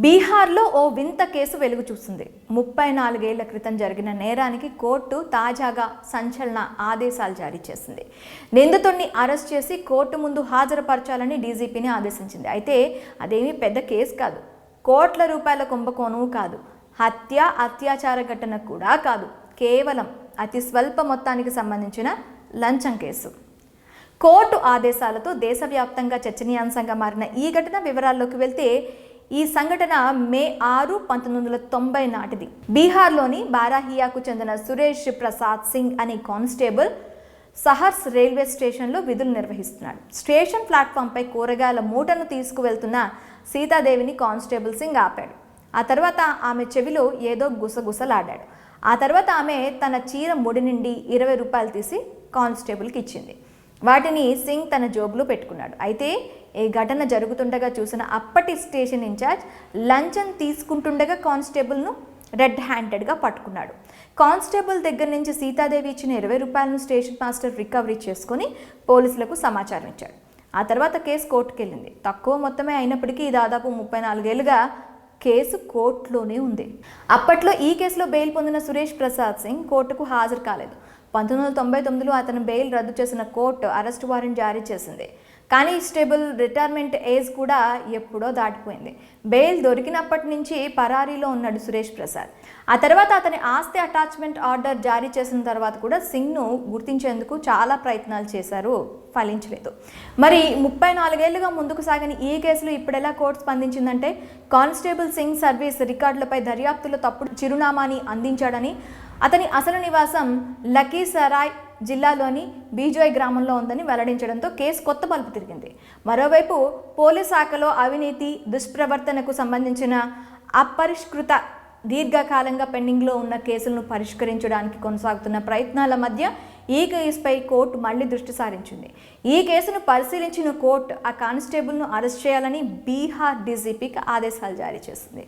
బీహార్లో ఓ వింత కేసు వెలుగు చూస్తుంది. 34 ఏళ్ల క్రితం జరిగిన నేరానికి కోర్టు తాజాగా సంచలన ఆదేశాలు జారీ చేసింది. నిందితుడిని అరెస్ట్ చేసి కోర్టు ముందు హాజరుపరచాలని డీజీపీని ఆదేశించింది. అయితే అదేమీ పెద్ద కేసు కాదు, కోట్ల రూపాయల కుంభకోణం కాదు, అత్యాచార ఘటన కూడా కాదు, కేవలం అతి స్వల్ప మొత్తానికి సంబంధించిన లంచం కేసు. కోర్టు ఆదేశాలతో దేశవ్యాప్తంగా చర్చనీయాంశంగా మారిన ఈ ఘటన వివరాల్లోకి వెళ్తే, ఈ సంఘటన మే 6, 1990 నాటిది. బీహార్లోని బారాహియాకు చెందిన సురేష్ ప్రసాద్ సింగ్ అనే కానిస్టేబుల్ సహర్స్ రైల్వే స్టేషన్లో విధులు నిర్వహిస్తున్నాడు. స్టేషన్ ప్లాట్ఫామ్పై కూరగాయల మూటను తీసుకువెళ్తున్న సీతాదేవిని కానిస్టేబుల్ సింగ్ ఆపాడు. ఆ తర్వాత ఆమె చెవిలో ఏదో గుసగుసలాడాడు. ఆ తర్వాత ఆమె తన చీర ముడి నుండి 20 రూపాయలు తీసి కానిస్టేబుల్కి ఇచ్చింది. వాటిని సింగ్ తన జోబులో పెట్టుకున్నాడు. అయితే ఈ ఘటన జరుగుతుండగా చూసిన అప్పటి స్టేషన్ ఇన్ఛార్జ్ లంచం తీసుకుంటుండగా కానిస్టేబుల్ను రెడ్ హ్యాండెడ్గా పట్టుకున్నాడు. కానిస్టేబుల్ దగ్గర నుంచి సీతాదేవి ఇచ్చిన 20 రూపాయలను స్టేషన్ మాస్టర్ రికవరీ చేసుకుని పోలీసులకు సమాచారం ఇచ్చాడు. ఆ తర్వాత కేసు కోర్టుకు వెళ్ళింది. తక్కువ మొత్తమే అయినప్పటికీ దాదాపు 34 ఏళ్లుగా కేసు కోర్టులోనే ఉంది. అప్పట్లో ఈ కేసులో బెయిల్ పొందిన సురేష్ ప్రసాద్ సింగ్ కోర్టుకు హాజరు కాలేదు. 1999లో అతను బెయిల్ రద్దు చేసిన కోర్టు అరెస్ట్ వారెంట్ జారీ చేసింది. కానీ స్టేబుల్ రిటైర్మెంట్ ఏజ్ కూడా ఎప్పుడో దాటిపోయింది. బెయిల్ దొరికినప్పటి నుంచి పరారీలో ఉన్నాడు సురేష్ ప్రసాద్. ఆ తర్వాత అతని ఆస్తి అటాచ్మెంట్ ఆర్డర్ జారీ చేసిన తర్వాత కూడా సింగ్ను గుర్తించేందుకు చాలా ప్రయత్నాలు చేశారు, ఫలించలేదు. మరి 34 ఏళ్లుగా ముందుకు సాగిన ఈ కేసులో ఇప్పుడెలా కోర్టు స్పందించిందంటే, కానిస్టేబుల్ సింగ్ సర్వీస్ రికార్డులపై దర్యాప్తులో తప్పుడు చిరునామాని అందించాడని, అతని అసలు నివాసం లఖీసరాయ్ జిల్లాలోని బీజోయ్ గ్రామంలో ఉందని వెల్లడించడంతో కేసు కొత్త మలుపు తిరిగింది. మరోవైపు పోలీస్ శాఖలో అవినీతి, దుష్ప్రవర్తనకు సంబంధించిన అపరిష్కృత దీర్ఘకాలంగా పెండింగ్లో ఉన్న కేసులను పరిష్కరించడానికి కొనసాగుతున్న ప్రయత్నాల మధ్య ఈ కేసుపై కోర్టు మళ్లీ దృష్టి సారించింది. ఈ కేసును పరిశీలించిన కోర్టు ఆ కానిస్టేబుల్ను అరెస్ట్ చేయాలని బీహార్ డీజీపీకి ఆదేశాలు జారీ చేసింది.